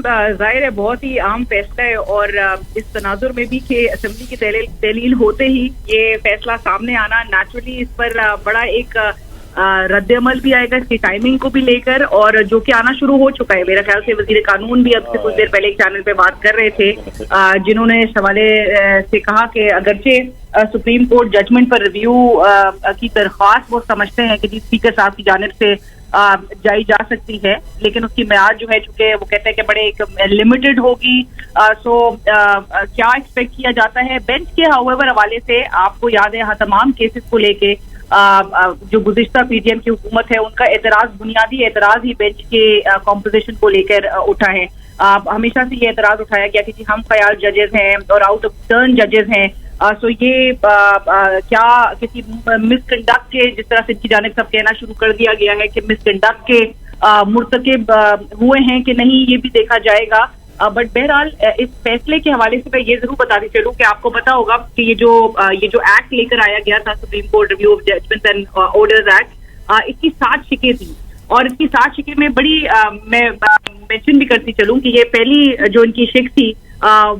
जाहिर है बहुत ही आम फैसला है और इस तनाजुर में भी कि असेंबली की तहलील होते ही ये फैसला सामने आना नेचुरली इस पर बड़ा एक रद्द-ए-अमल भी आएगा इसकी टाइमिंग को भी लेकर, और जो कि आना शुरू हो चुका है। मेरा ख्याल से वजीर कानून भी अब से कुछ देर पहले एक चैनल पे बात कर रहे थे, जिन्होंने इस हवाले से कहा कि अगरचे सुप्रीम कोर्ट जजमेंट पर रिव्यू की दरख्वास्त वो समझते हैं कि जी स्पीकर साहब की जानिब से जाई जा सकती है, लेकिन उसकी मियाद जो है चूंकि वो कहते हैं कि बड़े एक लिमिटेड होगी। क्या एक्सपेक्ट किया जाता है बेंच के हाउएवर हवाले से? आपको याद है तमाम केसेस को लेके जो गुज़िश्ता पीडीएम की हुकूमत है उनका एतराज, बुनियादी एतराज ही बेंच के कॉम्पोजिशन को लेकर उठा है। हमेशा से ये एतराज उठाया गया कि जी हम ख्याल जजेस हैं और आउट ऑफ टर्न जजेस हैं, सो ये क्या किसी मिसकंडक्ट के, जिस तरह से इनकी जानिब सब कहना शुरू कर दिया गया है कि मिसकंडक्ट के मुर्तकिब हुए हैं कि नहीं, ये भी देखा जाएगा। बट बहरहाल इस फैसले के हवाले से मैं ये जरूर बताती चलूं कि आपको पता होगा कि ये जो एक्ट लेकर आया गया था, Supreme Court review of judgments and orders act, इसकी 7 शिकें थी और इसकी 7 शिकें में बड़ी मैं मेंशन भी करती चलूं कि ये पहली जो इनकी शिक थी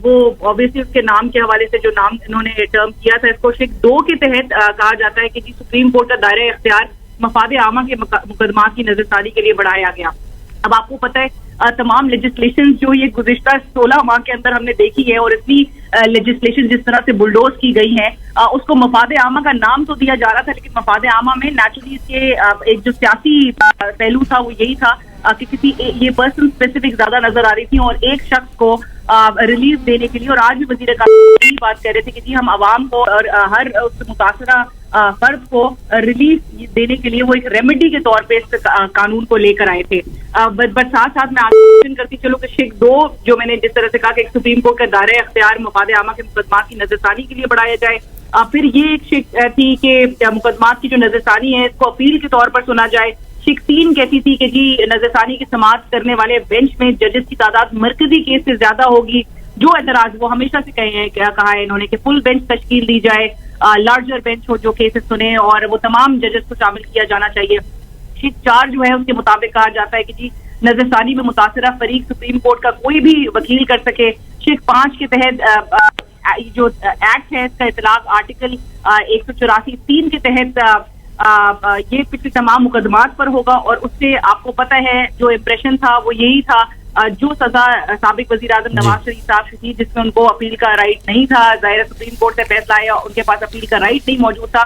वो ऑब्वियसली उसके नाम के हवाले से जो नाम इन्होंने टर्म किया था, इसको शिक 2 के तहत कहा जाता है कि जी सुप्रीम कोर्ट का दायरा इख्तियार मफाद आमा के मुकदमा की नजरसानी के लिए बढ़ाया गया। अब आपको पता है तमाम लेजिस्लेशन जो ये गुज़िश्ता 16 माह के अंदर हमने देखी है और इतनी लेजिस्लेशन जिस तरह से बुलडोज की गई है, उसको मफाद आमा का नाम तो दिया जा रहा था, लेकिन मफाद आमा में नेचुरली इसके एक जो सियासी पहलू था वो यही था कि किसी ये पर्सन स्पेसिफिक ज्यादा नजर आ रही थी और एक शख्स को रिलीफ देने के लिए, और आज भी वजीर कानून बात कर रहे थे कि जी हम आवाम को और हर उस मुतासरा फर्द को रिलीफ देने के लिए वो एक रेमेडी के तौर पे इस कानून को लेकर आए थे। बट साथ साथ मैं आगे करती चलो कि शिक 2 जो मैंने जिस तरह से कहा कि सुप्रीम कोर्ट का दायरा इख्तियार मफाद आमा के मुकदमात की नजरसानी के लिए बढ़ाया जाए, फिर ये एक शिक थी कि मुकदमात की जो नजरसानी है इसको अपील के तौर पर सुना जाए। शिक 3 कहती थी कि जी नजरसानी की समाअत करने वाले बेंच में जजेस की तादाद मरकजी केस से ज्यादा होगी। जो एतराज वो हमेशा से कहा है इन्होंने कि फुल बेंच तश्कील दी जाए, लार्जर बेंच हो जो केसेस सुने और वो तमाम जजेस को शामिल किया जाना चाहिए। शिक 4 जो है उसके मुताबिक कहा जाता है कि जी नजरसानी में मुतासरा फरीक सुप्रीम कोर्ट का कोई भी वकील कर सके। शिक 5 के तहत जो एक्ट है इसका इतलाक आर्टिकल 184(3) के तहत ये पिछले तमाम मुकदमात पर होगा, और उससे आपको पता है जो इम्प्रेशन था वो यही था, जो सजा साबिक वजीर आजम नवाज शरीफ साहब की थी जिसमें उनको अपील का राइट नहीं था, जाहिर सुप्रीम कोर्ट से फैसला आया उनके पास अपील का राइट नहीं मौजूद था,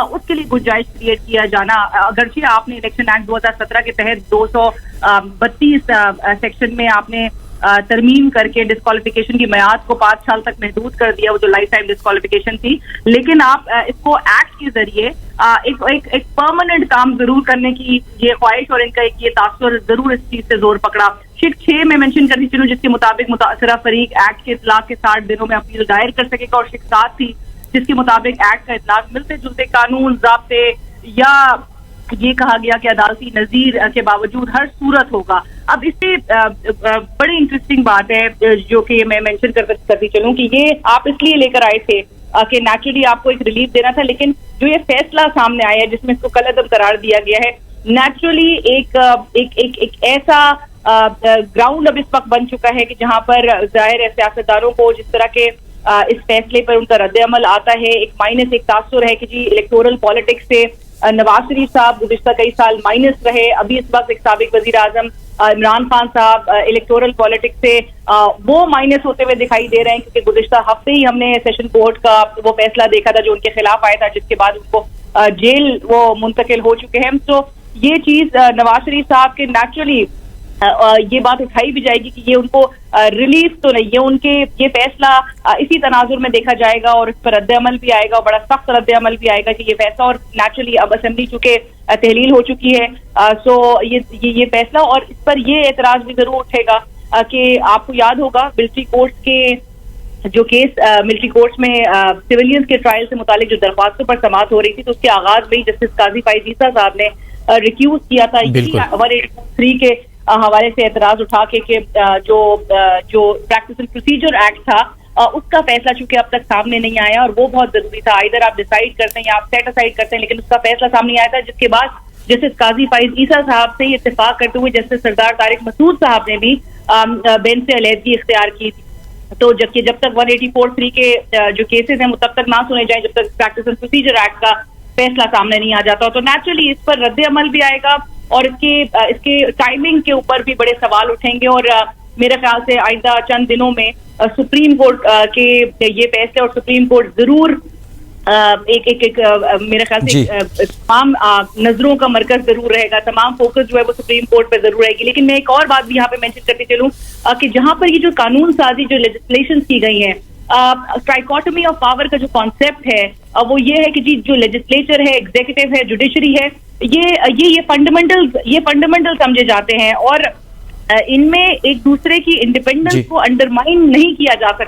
उसके लिए गुंजाइश क्रिएट किया जाना। अगरचे आपने इलेक्शन एक्ट 2017 के तहत 232 सेक्शन में आपने तरमीम करके डिस्क्वालिफिकेशन की मियाद को 5 साल तक महदूद कर दिया, वो जो लाइफ टाइम डिस्क्वालिफिकेशन थी, लेकिन आप इसको एक्ट के जरिए एक परमानेंट काम जरूर करने की ये ख्वाहिश और इनका एक ये तासुर जरूर इस चीज से जोर पकड़ा। शिक 6 में मेंशन करती चलूं जिसके मुताबिक मुतासरा फरीक एक्ट के इतलाक के 60 दिनों में अपील दायर कर सकेगा, और शिक 7 थी जिसके मुताबिक एक्ट का इतलाक मिलते जुलते कानून ज़ाब्ते या ये कहा गया कि अदालती नजीर के बावजूद हर सूरत होगा। अब इससे बड़ी इंटरेस्टिंग बात है जो कि मैं मेंशन करती चलूं कि ये आप इसलिए लेकर आए थे कि नेचुरली आपको एक रिलीफ देना था, लेकिन जो ये फैसला सामने आया है जिसमें इसको कलअदम करार दिया गया है, नेचुरली एक ऐसा ग्राउंड अब इस वक्त बन चुका है कि जहां पर जाहिर है सियासतदारों को जिस तरह के इस फैसले पर उनका रद्द-ए-अमल आता है, एक तासुर है कि जी इलेक्टोरल पॉलिटिक्स से नवाज शरीफ साहब गुज़िश्ता कई साल माइनस रहे, अभी इस वक्त एक साबिक वजीर आजम इमरान खान साहब इलेक्टोरल पॉलिटिक्स से वो माइनस होते हुए दिखाई दे रहे हैं, क्योंकि गुज़िश्ता हफ्ते ही हमने सेशन कोर्ट का वो फैसला देखा था जो उनके खिलाफ आया था, जिसके बाद उनको जेल वो मुंतकिल हो चुके हैं। तो ये चीज नवाज शरीफ साहब के नेचुरली ये बात उठाई भी जाएगी कि ये उनको रिलीफ तो नहीं, ये उनके ये फैसला इसी तनाजुर में देखा जाएगा और इस पर रद्द-ए-अमल भी आएगा और बड़ा सख्त रद्द-ए-अमल भी आएगा कि ये फैसला, और नेचुरली अब असेंबली चूंकि तहलील हो चुकी है, सो ये फैसला, और इस पर ये एतराज भी जरूर उठेगा कि आपको याद होगा मिलिट्री कोर्ट्स के जो केस मिलिट्री कोर्ट्स में सिविलियंस के ट्रायल से मुतालिक जो दरख्वास्तों पर समाअत हो रही थी, तो उसके आगाज में ही जस्टिस काजी फाइज ईसा साहब ने रिक्यूज किया था 183 के हवाले से एतराज उठा के जो प्रैक्टिस एंड प्रोसीजर एक्ट था उसका फैसला चूंकि अब तक सामने नहीं आया, और वो बहुत जरूरी था। इधर आप डिसाइड करते हैं या आप सेट असाइड करते हैं, लेकिन उसका फैसला सामने आया था, जिसके बाद जस्टिस काजी फाइज ईसा साहब से इत्तेफाक करते हुए जस्टिस सरदार तारिक मसूद साहब ने भी बेंच से अलहदगी इख्तियार की थी। तो जब तक 184(3) के जो केसेस हैं वो तब तक ना सुने जाएं जब तक प्रैक्टिस एंड प्रोसीजर एक्ट का फैसला सामने नहीं आ जाता। तो नेचुरली इस पर रद्द अमल भी आएगा और इसके टाइमिंग के ऊपर भी बड़े सवाल उठेंगे और मेरे ख्याल से आइंदा चंद दिनों में सुप्रीम कोर्ट के ये फैसले और सुप्रीम कोर्ट जरूर मेरे ख्याल से तमाम नजरों का मरकज जरूर रहेगा, तमाम फोकस जो है वो सुप्रीम कोर्ट पे जरूर रहेगी। लेकिन मैं एक और बात भी यहाँ पे मेंशन करते चलूं कि जहां पर ये जो कानून साजी जो लेजिस्लेशन की गई है, ट्राइकोटमी ऑफ पावर का जो कॉन्सेप्ट है वो ये है कि जी जो लेजिस्लेचर है, एग्जीक्यूटिव है, जुडिशरी है, ये फंडामेंटल समझे जाते हैं और इनमें एक दूसरे की इंडिपेंडेंस को अंडरमाइन नहीं किया जा सकता।